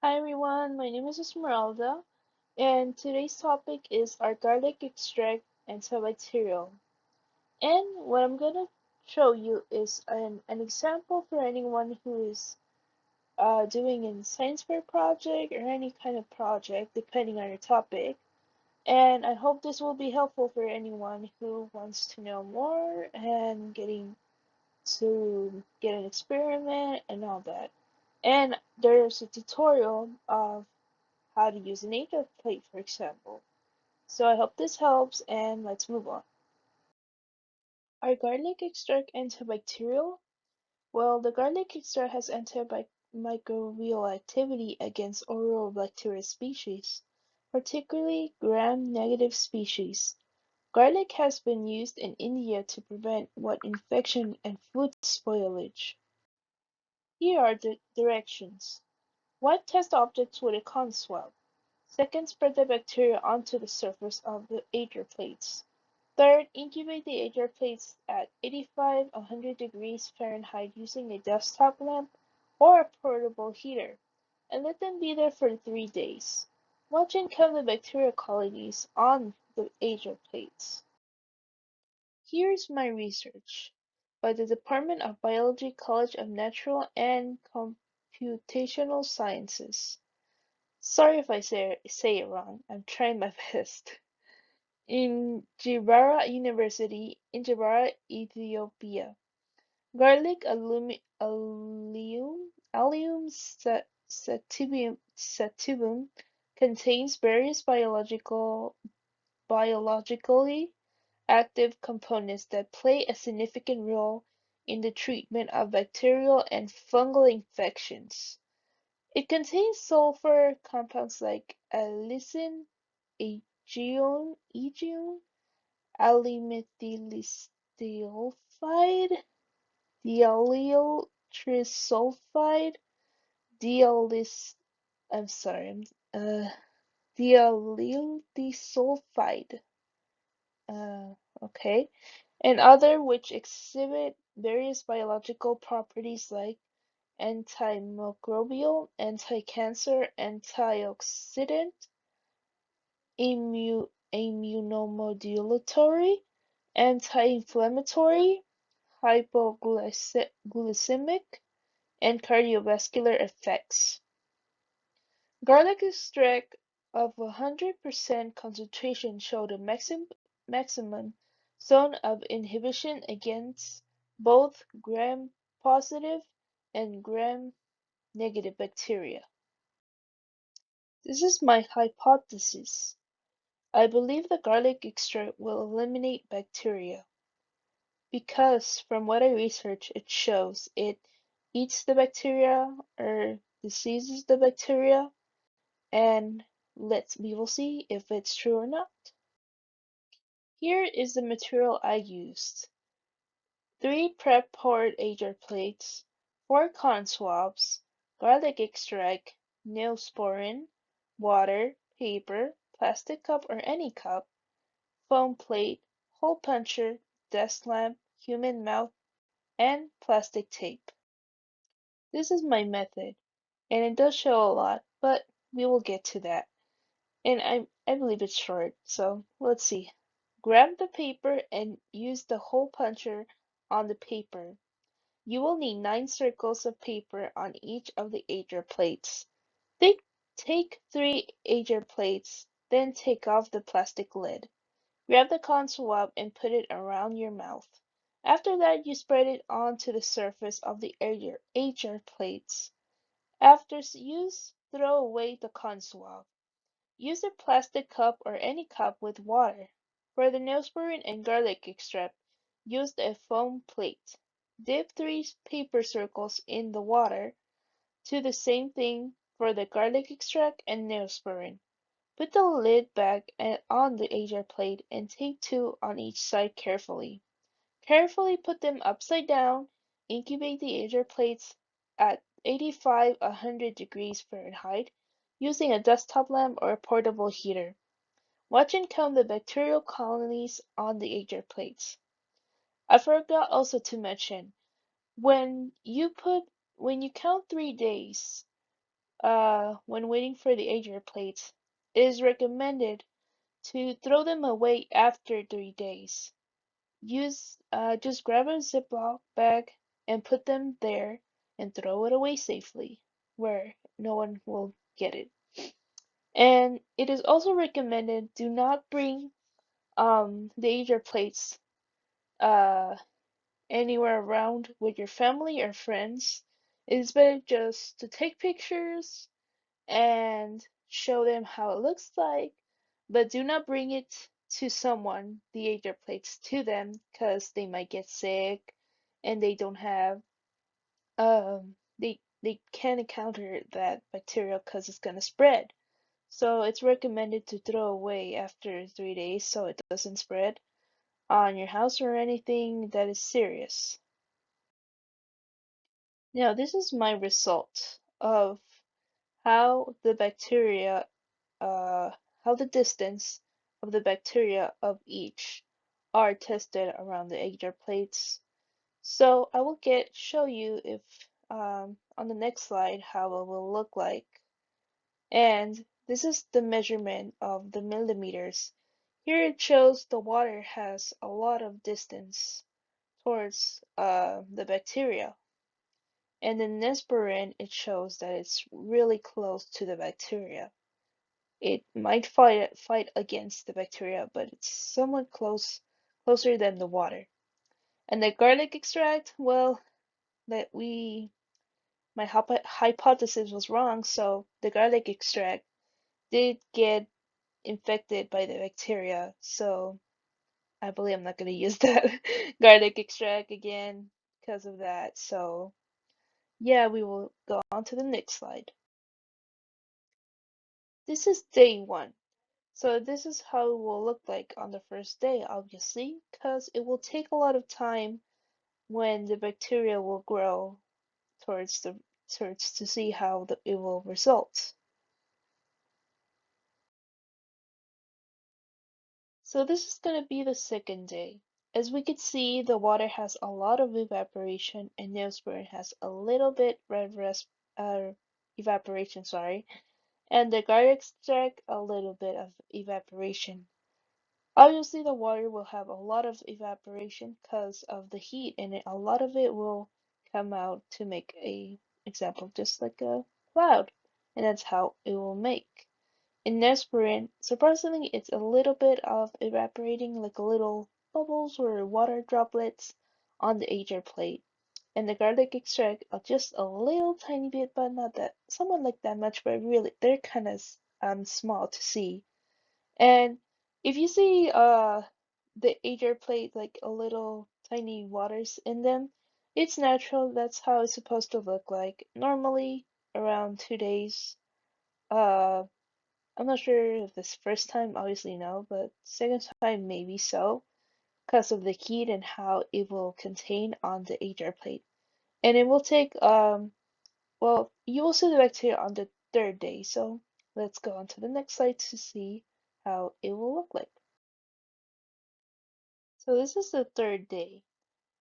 Hi everyone, my name is Esmeralda, and today's topic is our garlic extract antibacterial. And what I'm gonna show you is an example for anyone who is doing a science fair project or any kind of project, depending on your topic. And I hope this will be helpful for anyone who wants to know more and getting to get an experiment and all that. And there's a tutorial of how to use an Agar Plate, for example. So I hope this helps, and let's move on. Are garlic extract antibacterial? Well, the garlic extract has antimicrobial activity against oral bacteria species, particularly gram-negative species. Garlic has been used in India to prevent what infection and food spoilage. Here are the directions. 1. Test objects with a cotton swab. 2. Spread the bacteria onto the surface of the agar plates. 3. Incubate the agar plates at 85–100 degrees Fahrenheit using a desktop lamp or a portable heater, and let them be there for 3 days. Watch and count the bacterial colonies on the agar plates. Here's my research by the Department of Biology, College of Natural and Computational Sciences. Sorry if I say it wrong, I'm trying my best. In Jibara University in Jibara, Ethiopia. Garlic Allium sativum contains various biologically active components that play a significant role in the treatment of bacterial and fungal infections. It contains sulfur compounds like allicin, aegion, alimethylsulfide, diallyl trisulfide, dialys I'm sorry, diallyl disulfide. Okay, and other which exhibit various biological properties like antimicrobial, anti-cancer, antioxidant, immunomodulatory, anti-inflammatory, hypoglycemic, and cardiovascular effects. Garlic extract of 100% concentration showed a maximum zone of inhibition against both gram-positive and gram-negative bacteria. This is my hypothesis. I believe the garlic extract will eliminate bacteria because from what I researched it shows it eats the bacteria or diseases the bacteria, and we will see if it's true or not. Here is the material I used. 3 prep poured agar plates, 4 cotton swabs, garlic extract, neosporin, water, paper, plastic cup or any cup, foam plate, hole puncher, desk lamp, human mouth, and plastic tape. This is my method, and it does show a lot, but we will get to that. And I believe it's short, so let's see. Grab the paper and use the hole puncher on the paper. You will need 9 circles of paper on each of the agar plates. Take 3 agar plates, then take off the plastic lid. Grab the cotton swab and put it around your mouth. After that, you spread it onto the surface of the agar plates. After use, throw away the cotton swab. Use a plastic cup or any cup with water. For the neosporin and garlic extract, use a foam plate. Dip 3 paper circles in the water. Do the same thing for the garlic extract and neosporin. Put the lid back on the agar plate and take 2 on each side carefully. Carefully put them upside down. Incubate the agar plates at 85–100 degrees Fahrenheit using a desktop lamp or a portable heater. Watch and count the bacterial colonies on the agar plates. I forgot also to mention, when you count 3 days, when waiting for the Agar plates, it is recommended to throw them away after 3 days. Just grab a Ziploc bag and put them there and throw it away safely where no one will get it. And it is also recommended do not bring the Agar plates uh anywhere around with your family or friends. It is better just to take pictures and show them how it looks like, but do not bring it to someone, the Agar plates, to them because they might get sick and they don't have they can't encounter that bacteria because it's gonna spread. So it's recommended to throw away after 3 days so it doesn't spread on your house or anything that is serious. Now this is my result of how the bacteria how the distance of the bacteria of each are tested around the agar plates. So I will show you if on the next slide how it will look like. And this is the measurement of the millimeters. Here it shows the water has a lot of distance towards the bacteria. And in Nesperin, it shows that it's really close to the bacteria. It might fight against the bacteria, but it's somewhat closer than the water. And the garlic extract, well, that we my hypothesis was wrong, so the garlic extract did get infected by the bacteria, so I believe I'm not going to use that garlic extract again because of that. So, yeah, we will go on to the next slide. This is day one. So this is how it will look like on the first day, obviously, because it will take a lot of time when the bacteria will grow towards the towards to see how it will result. So this is going to be the second day. As we could see, the water has a lot of evaporation and Neosporin has a little bit evaporation, sorry, and the garlic extract a little bit of evaporation. Obviously, the water will have a lot of evaporation because of the heat, and a lot of it will come out to make a example, just like a cloud, and that's how it will make. In Nesperin, surprisingly, it's a little bit of evaporating, like a little bubbles or water droplets on the agar plate. And the garlic extract, just a little tiny bit, but not that, somewhat like that much, but really, they're kind of small to see. And if you see the agar plate like a little tiny waters in them, it's natural. That's how it's supposed to look like. Normally around 2 days. Uh, I'm not sure if this first time, obviously no, but second time maybe so, because of the heat and how it will contain on the agar plate. And it will take well, you will see the bacteria on the third day. So let's go on to the next slide to see how it will look like. So this is the third day.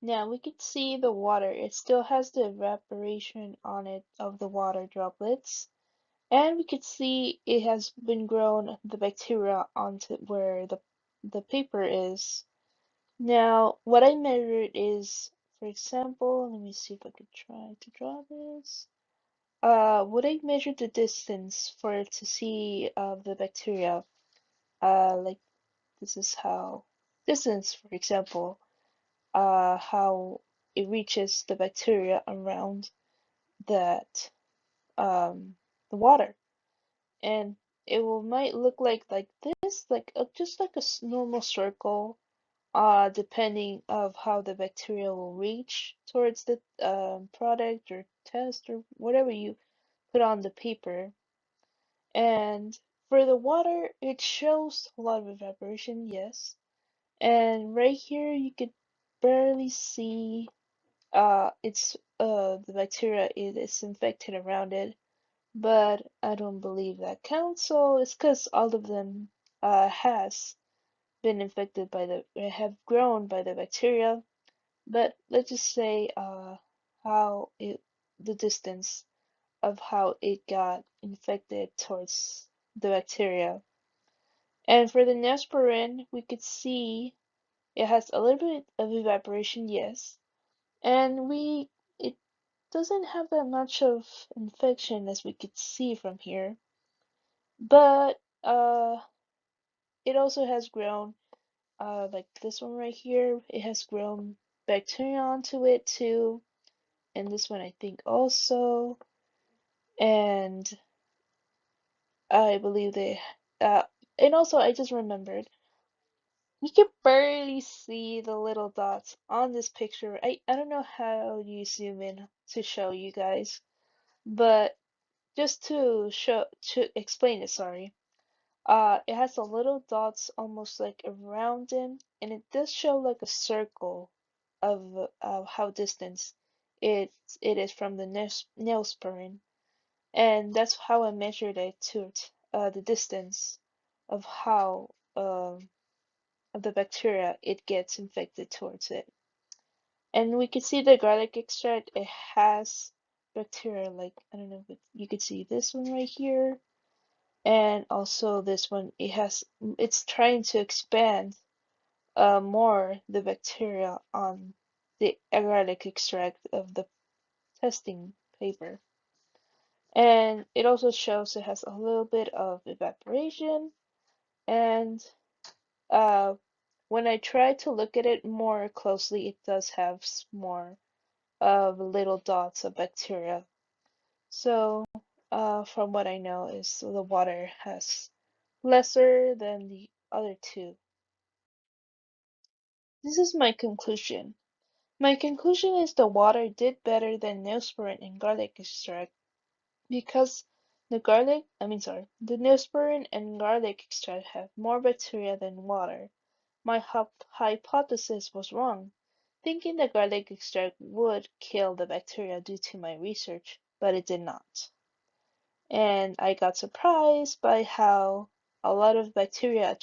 Now we can see the water. It still has the evaporation on it of the water droplets. And we could see it has been grown the bacteria onto where the paper is. Now what I measured is, for example, let me see if I could try to draw this. Would I measure the distance for it to see the bacteria? Like this is how distance, for example, how it reaches the bacteria around that the water, and it will might look like this, like just like a normal circle, depending of how the bacteria will reach towards the product or test or whatever you put on the paper. And for the water, it shows a lot of evaporation, yes. And right here, you could barely see it's the bacteria is infected around it, but I don't believe that counts. So it's because all of them has been infected by have grown by the bacteria. But let's just say how it the distance of how it got infected towards the bacteria. And for the Neosporin, we could see it has a little bit of evaporation, yes, and it doesn't have that much of infection as we could see from here, but it also has grown, like this one right here, it has grown bacteria onto it too, and this one I think also, and I believe uh, and also I just remembered, you can barely see the little dots on this picture. I don't know how you zoom in to show you guys, but just to explain it, sorry. It has the little dots almost like around them, and it does show like a circle of how distant it is from the Neosporin, and that's how I measured it to the distance of how of the bacteria it gets infected towards it. And we can see the garlic extract, it has bacteria, like I don't know if you could see this one right here, and also this one, it's trying to expand more the bacteria on the garlic extract of the testing paper. And it also shows it has a little bit of evaporation, and uh, when I try to look at it more closely, it does have more of little dots of bacteria. So, from what I know, is the water has lesser than the other two. This is my conclusion. My conclusion is the water did better than Neosporin and garlic extract because the Neosporin and garlic extract have more bacteria than water. My hypothesis was wrong, thinking the garlic extract would kill the bacteria due to my research, but it did not. And I got surprised by how a lot of bacteria,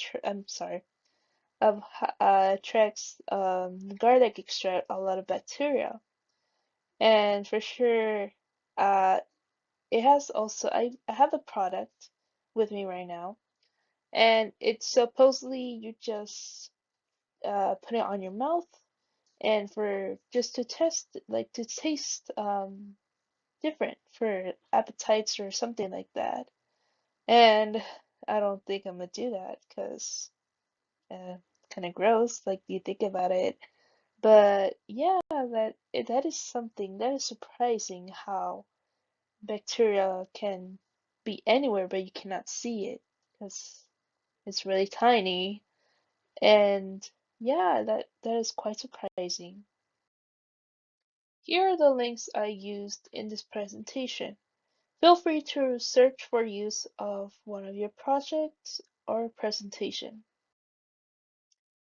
attracts garlic extract a lot of bacteria. And for sure, uh, it has also, I have a product with me right now, and it's supposedly you just put it on your mouth and for just to test, like to taste different for appetites or something like that. And I don't think I'm gonna do that because kind of gross, like you think about it. But yeah, that is something that is surprising how bacteria can be anywhere, but you cannot see it because it's really tiny. And yeah, that is quite surprising. Here are the links I used in this presentation. Feel free to search for use of one of your projects or presentation.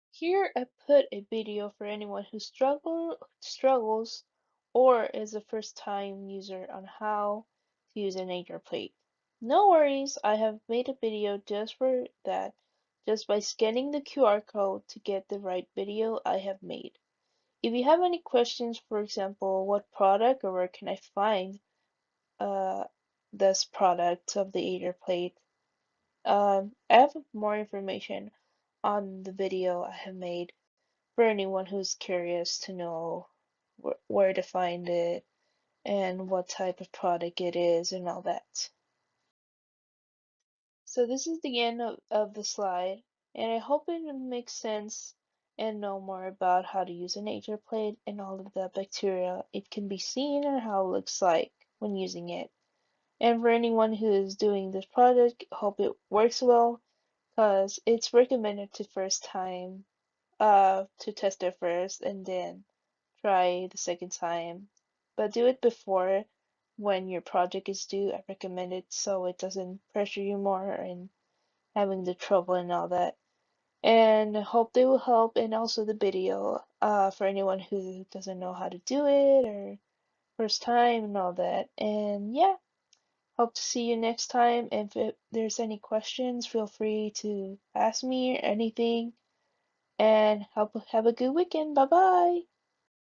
Here I put a video for anyone who struggles or is a first time user on how to use an Agar Plate. No worries, I have made a video just for that, just by scanning the QR code to get the right video I have made. If you have any questions, for example, what product or where can I find uh, this product of the Agar Plate, I have more information on the video I have made for anyone who's curious to know where to find it and what type of product it is and all that. So this is the end of the slide, and I hope it makes sense and know more about how to use a nature plate and all of the bacteria it can be seen and how it looks like when using it. And for anyone who is doing this project, hope it works well because it's recommended to first time to test it first and then try the second time. But do it before when your project is due. I recommend it so it doesn't pressure you more and having the trouble and all that. And I hope they will help, and also the video for anyone who doesn't know how to do it or first time and all that. And yeah, hope to see you next time. If there's any questions, feel free to ask me or anything. And have a good weekend. Bye bye.